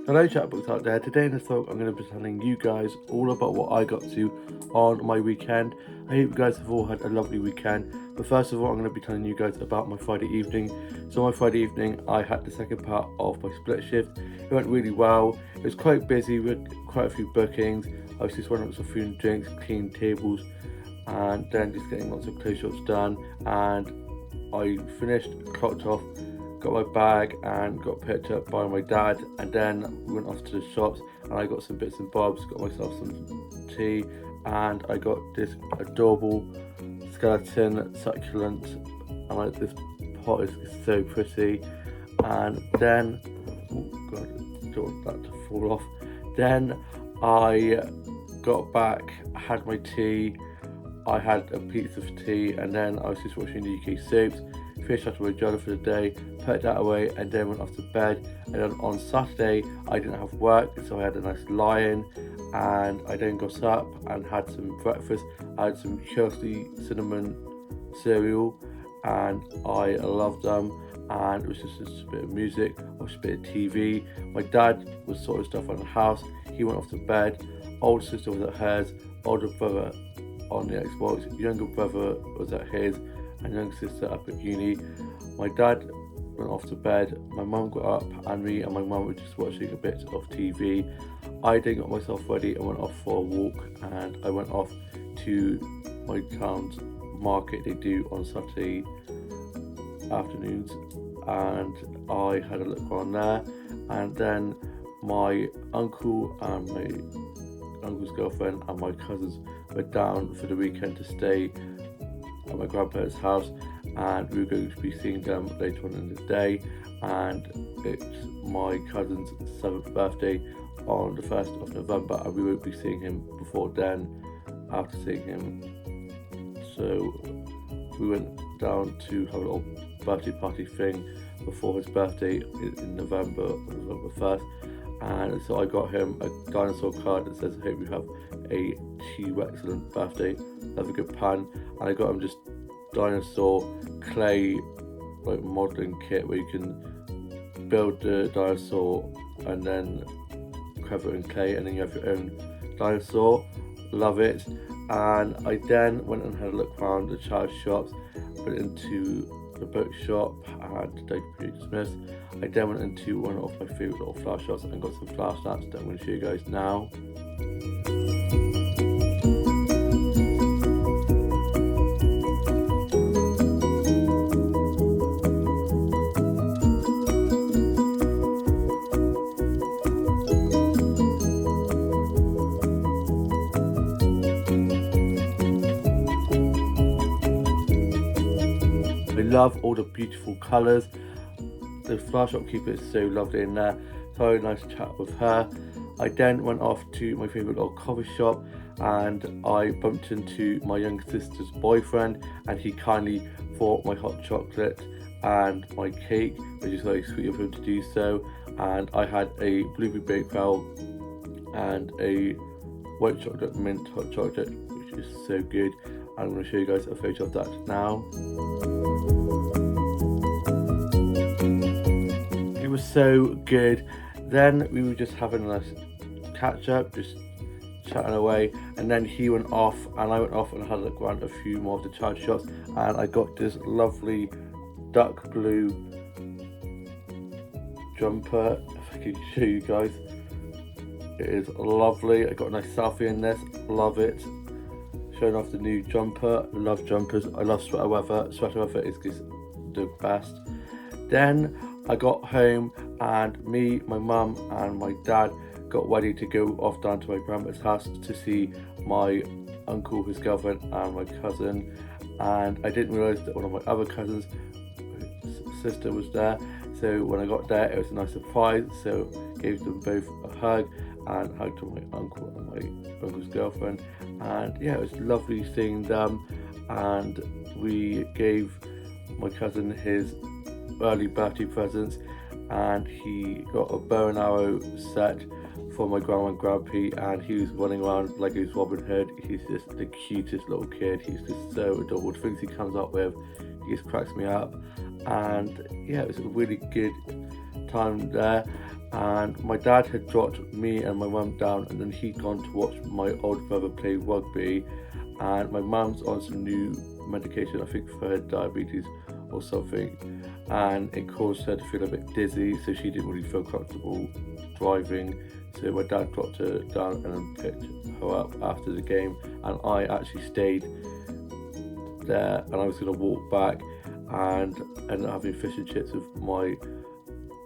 Hello chatbots out there, today in this vlog I'm going to be telling you guys all about what I got to on my weekend. I hope you guys have all had a lovely weekend, but first of all I'm going to be telling you guys about my Friday evening. So my Friday evening I had the second part of my split shift. It went really well, it was quite busy with quite a few bookings. I was just running up some food and drinks, cleaning tables, and then just getting lots of close shots done, and I finished, clocked off, got my bag and got picked up by my dad, and then we went off to the shops and I got some bits and bobs, got myself some tea, and I got this adorable skeleton succulent, and this pot is so pretty. And then, oh god, don't want that to fall off. Then I got back, had my tea, I had a piece of tea, and then I was just watching the UK soaps, finished after my journal for the day, put that away, and then went off to bed. And then on Saturday I didn't have work, so I had a nice lie-in, and I then got up and had some breakfast. I had some Chelsea cinnamon cereal and I loved them, and it was just a bit of music, watched a bit of TV. My dad was sorting stuff around the house, he went off to bed, older sister was at hers, older brother on the Xbox, younger brother was at his, and younger sister up at uni. My dad went off to bed, my mum got up, and me and my mum were just watching a bit of TV. I then got myself ready and went off for a walk, and I went off to my town's market they do on Saturday afternoons, and I had a look around there. And then my uncle and my uncle's girlfriend and my cousins were down for the weekend to stay at my grandparents' house, and we were going to be seeing them later on in the day. And it's my cousin's 7th birthday on the 1st of November, and we won't be seeing him before then, after seeing him. So we went down to have a little birthday party thing before his birthday in November 1st. And so I got him a dinosaur card that says, "I hope you have a excellent birthday, have a good pan." And I got him just dinosaur clay like modeling kit where you can build the dinosaur and then cover it in clay, and then you have your own dinosaur. Love it. And I then went and had a look around the child shops, went into the bookshop and David P. Smith. I then went into one of my favourite little flower shops and got some flower snaps that I'm going to show you guys now. I love all the beautiful colours. The flower shop keeper is so lovely in there, so I had a nice chat with her. I then went off to my favourite little coffee shop, and I bumped into my younger sister's boyfriend, and he kindly bought my hot chocolate and my cake, which is very sweet of him to do so. And I had a blueberry bakewell and a white chocolate mint hot chocolate, which is so good. I'm going to show you guys a photo of that now. It was so good. Then we were just having a nice catch up, just chatting away, and then he went off and I went off and had a look around a few more of the child shops, and I got this lovely dark blue jumper, if I can show you guys. It is lovely. I got a nice selfie in this, love it. Showing off the new jumper. I love jumpers, I love sweater weather. Sweater weather is just the best. Then I got home and me, my mum and my dad got ready to go off down to my grandma's house to see my uncle, his girlfriend and my cousin. And I didn't realise that one of my other cousins' sister was there. So when I got there it was a nice surprise, so gave them both a hug and hugged my uncle and my uncle's girlfriend. And yeah, it was lovely seeing them, and we gave my cousin his early birthday presents, and he got a bow and arrow set for my grandma and grandpa, and he was running around like he was Robin Hood. He's just the cutest little kid, he's just so adorable. The things he comes up with, he just cracks me up. And yeah, it was a really good time there. and my dad had dropped me and my mum down, and then he'd gone to watch my older brother play rugby, and my mum's on some new medication, I think for her diabetes or something, and it caused her to feel a bit dizzy, so she didn't really feel comfortable driving. So my dad dropped her down and then picked her up after the game, and I actually stayed there, and I was going to walk back and ended up having fish and chips with my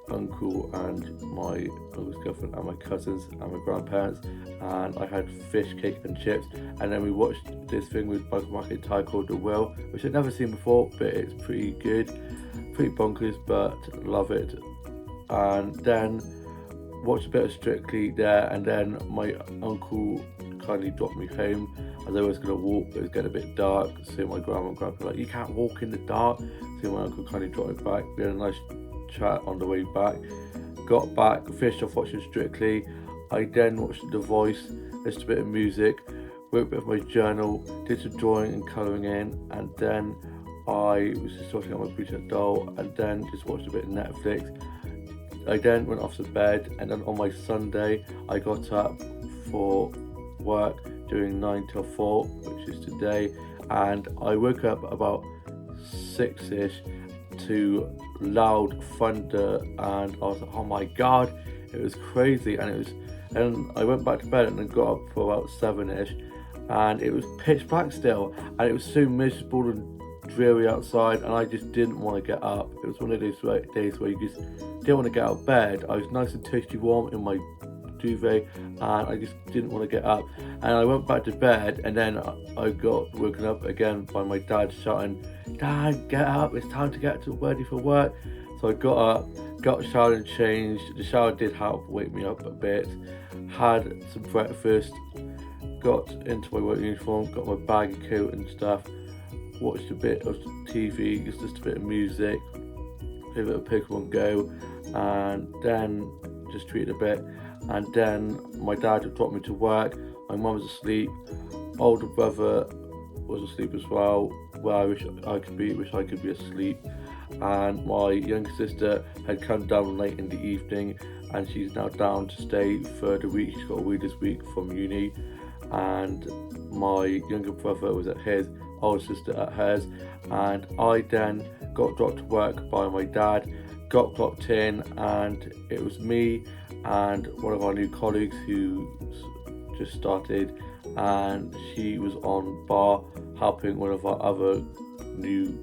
uncle and my uncle's girlfriend and my cousins and my grandparents, and I had fish, cake and chips, and then we watched this thing with Michael Market Thai called The Will, which I'd never seen before, but it's pretty good, pretty bonkers, but love it. And then watched a bit of Strictly there, and then my uncle kindly dropped me home as I was going to walk, but it was getting a bit dark, so my grandma and grandpa were like, you can't walk in the dark, so my uncle kindly dropped me back. We had a nice chat on the way back, got back, finished off watching Strictly. I then watched The Voice, listened to a bit of music, wrote a bit of my journal, did some drawing and colouring in, and then I was just sorting out my Bridget doll, and then just watched a bit of Netflix. I then went off to bed, and then on my Sunday I got up for work doing 9 till 4, which is today, and I woke up about 6ish to loud thunder, and I was like, oh my god, it was crazy. And I went back to bed and then got up for about 7ish, and it was pitch black still, and it was so miserable and dreary outside, and I just didn't want to get up. It was one of those days where you just didn't want to get out of bed. I was nice and toasty warm in my duvet, and I just didn't want to get up, and I went back to bed, and then I got woken up again by my dad shouting, "Dad, get up, it's time to get ready for work." So I got up, got showered and changed. The shower did help wake me up a bit, had some breakfast, got into my work uniform, got my bag and coat and stuff, watched a bit of TV, just a bit of music, played a bit of Pokemon Go, and then just tweeted a bit, and then my dad dropped me to work. My mum was asleep, older brother was asleep as well, where I wish I could be asleep, and my younger sister had come down late in the evening, and she's now down to stay for the week. She's got a week this week from uni, and my younger brother was at his, older sister at hers, and I then got dropped to work by my dad, got clocked in, and it was me and one of our new colleagues who just started, and she was on bar helping one of our other new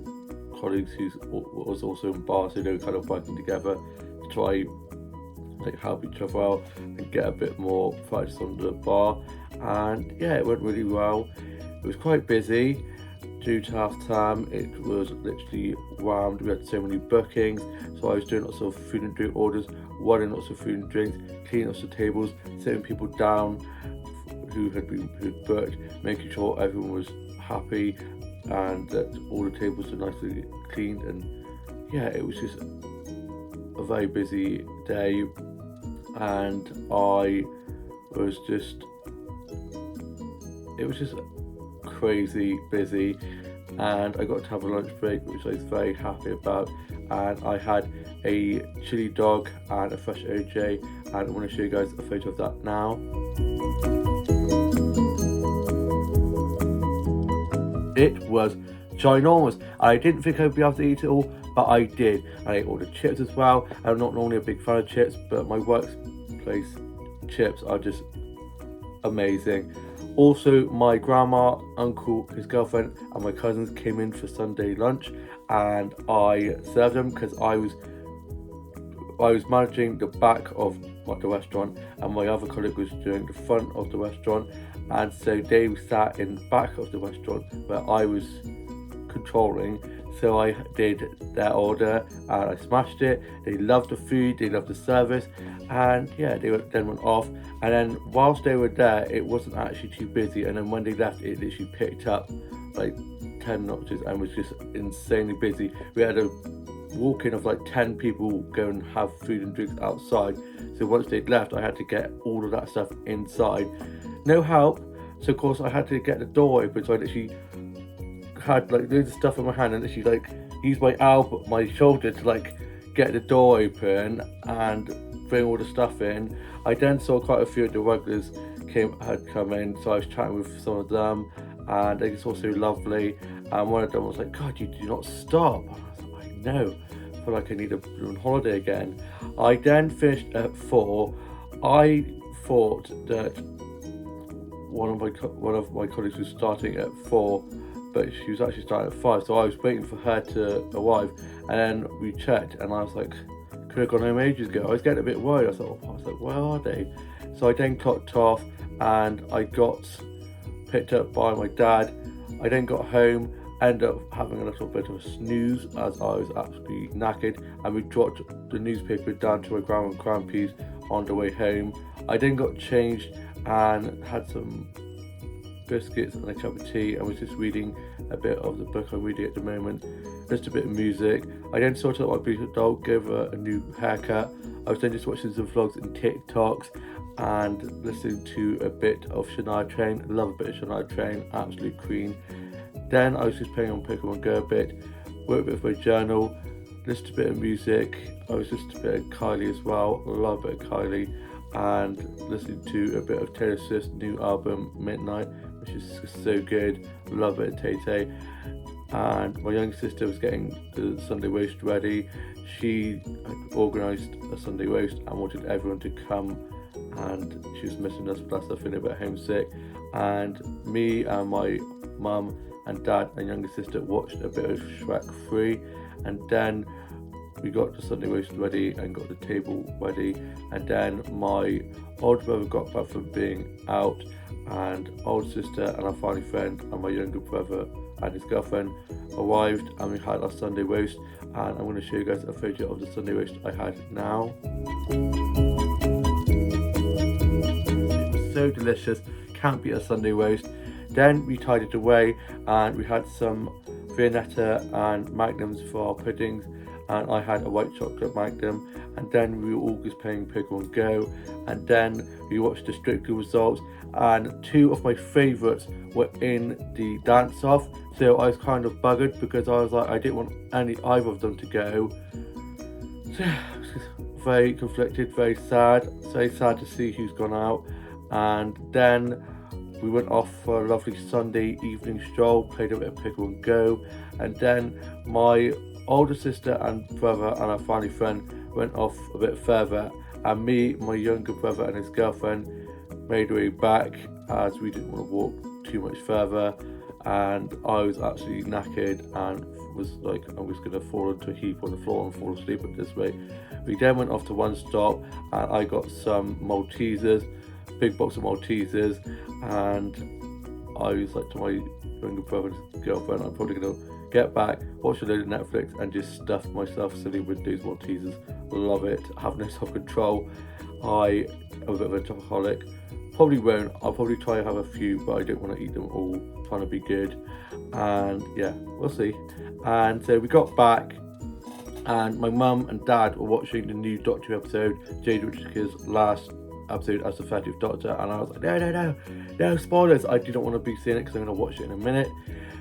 colleagues who was also in bar, so they were kind of working together to try help each other out and get a bit more practice on the bar. And yeah, it went really well. It was quite busy due to half term. It was literally rammed. We had so many bookings, so I was doing lots of food and drink orders, running lots of food and drinks, cleaning lots of tables, sitting people down who had booked, making sure everyone was happy and that all the tables were nicely cleaned. And yeah, it was just a very busy day, and it was just crazy busy, and I got to have a lunch break, which I was very happy about, and I had a chili dog and a fresh OJ, and I want to show you guys a photo of that now. It was ginormous. I didn't think I'd be able to eat it all, but I did. I ate all the chips as well. I'm not normally a big fan of chips, but my workplace chips are just amazing. Also, my grandma, uncle, his girlfriend, and my cousins came in for Sunday lunch, and I served them because I was managing the back of the restaurant, and my other colleague was doing the front of the restaurant, and so they sat in the back of the restaurant where I was controlling. So I did their order and I smashed it. They loved the food, they loved the service, and yeah, they then went off. And then whilst they were there, it wasn't actually too busy, and then when they left, it literally picked up like 10 notches and was just insanely busy. We had a walk-in of like 10 people go and have food and drinks outside, so once they'd left, I had to get all of that stuff inside. No help, so of course I had to get the door open, so I literally had like loads of stuff in my hand and literally like used my shoulder to like get the door open, and bring all the stuff in. I then saw quite a few of the regulars had come in, so I was chatting with some of them, and they just all so lovely. And one of them was like, "God, you do not stop." And I was like, "I know, I feel like I need a blooming holiday again." I then finished at 4. I thought that one of my colleagues was starting at 4, but she was actually starting at 5, so I was waiting for her to arrive, and then we checked, and I was like, could have gone home ages ago. I was getting a bit worried. I was like, where are they? So I then clocked off, and I got picked up by my dad. I then got home, ended up having a little bit of a snooze as I was absolutely knackered, and we dropped the newspaper down to my grandma and grandpa's on the way home. I then got changed and had some biscuits and a cup of tea, and was just reading a bit of the book I'm reading at the moment, just a bit of music. I then sorted out my beautiful dog, gave her a new haircut. I was then just watching some vlogs and TikToks and listening to a bit of Shania Twain. Love a bit of Shania Twain, absolute queen. Then I was just playing on Pokemon Go a bit, worked a bit with my journal, listened to a bit of music. I was just a bit of Kylie as well, love a bit of Kylie, and listening to a bit of Taylor Swift's new album Midnight, which is so good. Love it, Tay Tay. And my younger sister was getting the Sunday roast ready. She had organised a Sunday roast and wanted everyone to come, and she was missing us, plus I feeling a bit homesick. And me and my mum and dad and younger sister watched a bit of Shrek 3, and then we got the Sunday roast ready and got the table ready, and then my older brother got back from being out, and older sister and our family friend and my younger brother and his girlfriend arrived, and we had our Sunday roast, and I'm going to show you guys a photo of the Sunday roast I had now. It was so delicious, can't beat a Sunday roast. Then we tidied away, and we had some Viennetta and Magnums for our puddings, and I had a white chocolate Magnum. And then we were all just playing Pokemon Go, and then we watched the Strictly results, and 2 of my favourites were in the dance-off, so I was kind of buggered because I was like, I didn't want either of them to go. So very conflicted, very sad to see who's gone out. And then we went off for a lovely Sunday evening stroll, played a bit of Pokemon Go, and then my older sister and brother and our family friend went off a bit further, and me, my younger brother and his girlfriend made our way back as we didn't want to walk too much further, and I was absolutely knackered and was like, I'm just going to fall into a heap on the floor and fall asleep at this rate. We then went off to One Stop, and I got some Maltesers, big box of Maltesers, and I was like to my younger brother and his girlfriend, I'm probably going to get back, watch a load of Netflix, and just stuff myself silly with those Maltesers. Love it, have no self-control. I am a bit of a chocoholic. Probably won't, I'll probably try and have a few, but I don't want to eat them all, trying to be good. And yeah, we'll see. And so we got back, and my mum and dad were watching the new Doctor Who episode, Jodie Whittaker's last episode as the 30th Doctor, and I was like, no spoilers. I do not want to be seeing it because I'm going to watch it in a minute.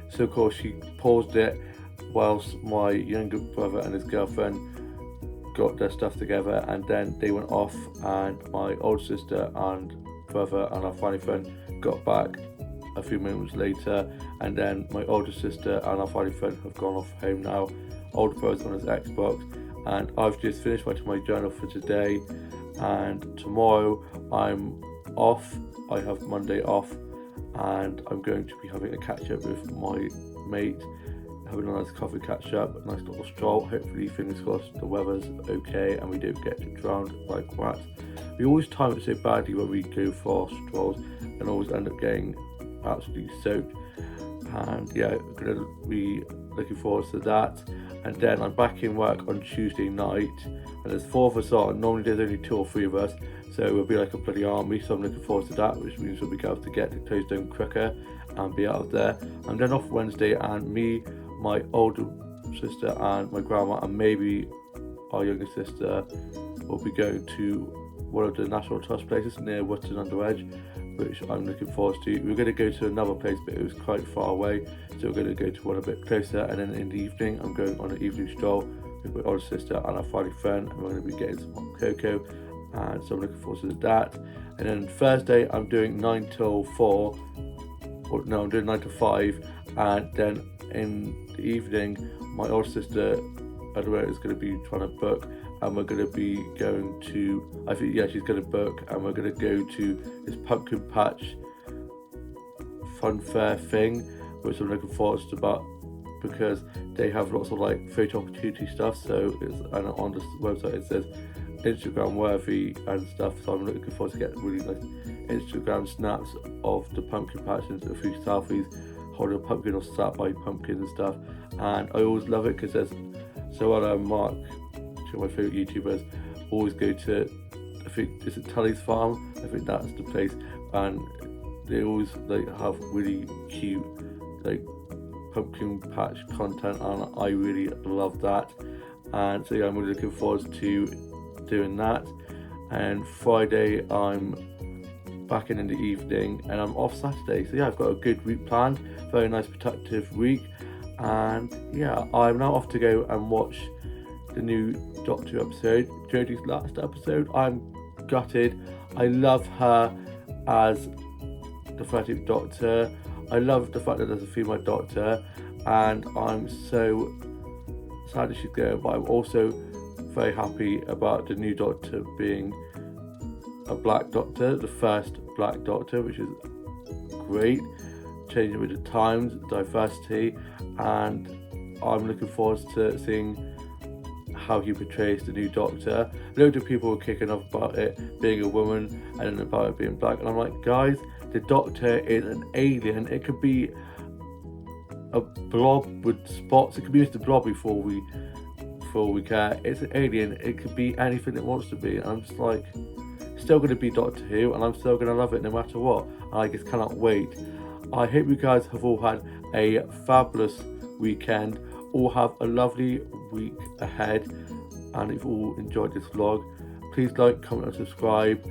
So of course she paused it whilst my younger brother and his girlfriend got their stuff together, and then they went off, and my older sister and brother and our family friend got back a few moments later, and then my older sister and our family friend have gone off home now. Older brother's on his Xbox, and I've just finished writing my journal for today, and tomorrow I'm off. I have Monday off, and I'm going to be having a catch up with my mate, having a nice coffee catch up, a nice little stroll. Hopefully, fingers crossed, the weather's okay and we don't get drowned like rats. We always time it so badly when we go for strolls and always end up getting absolutely soaked. And yeah, I'm going to be looking forward to that. And then I'm back in work on Tuesday night, and there's 4 of us on. Normally there's only 2 or 3 of us, so we'll be like a bloody army, so I'm looking forward to that, which means we'll be able to get to Closedome quicker and be out of there. I'm then off Wednesday, and me, my older sister and my grandma and maybe our younger sister will be going to one of the National Trust places near Wootton-under-Edge, which I'm looking forward to. We're going to go to another place, but it was quite far away, so we're going to go to one a bit closer. And then in the evening, I'm going on an evening stroll with my older sister and our family friend, and we're going to be getting some hot cocoa and so I'm looking forward to that. And then Thursday I'm doing 9 till 4, or no, I'm doing 9 to 5, and then in the evening my older sister Edward is going to be trying to book, and we're going to be going to, I think, yeah, she's going to book, and we're going to go to this pumpkin patch fun fair thing, which I'm looking forward to about, because they have lots of like photo opportunity stuff. So it's, and on the website it says Instagram worthy and stuff, so I'm looking forward to getting really nice Instagram snaps of the pumpkin patch and a few selfies holding a pumpkin or sat by pumpkins and stuff. And I always love it because there's Mark, two of my favourite YouTubers, always go to, I think, is it Tully's farm? I think that's the place, and they always like have really cute like pumpkin patch content, and I really love that. And so yeah, I'm really looking forward to doing that. And Friday I'm back in the evening, and I'm off Saturday. So yeah, I've got a good week planned, very nice productive week. And yeah, I'm now off to go and watch the new Doctor episode, Jodie's last episode. I'm gutted. I love her as the 13th Doctor. I love the fact that there's a female Doctor, and I'm so sad that she's going, but I'm also very happy about the new Doctor being a black Doctor, the first black Doctor, which is great, changing with the times, diversity, and I'm looking forward to seeing how he portrays the new Doctor. Loads of people were kicking off about it being a woman and about it being black, and I'm like, guys, the Doctor is an alien. It could be a blob with spots. It could be Mr. Blobby for all we care. It's an alien. It could be anything it wants to be. And I'm just like, still going to be Doctor Who, and I'm still going to love it no matter what. I just cannot wait. I hope you guys have all had a fabulous weekend. All have a lovely week ahead, and if you all enjoyed this vlog, please like, comment and subscribe.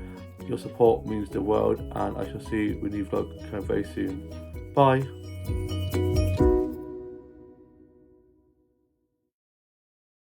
Your support means the world, and I shall see you with a new vlog coming very soon. Bye.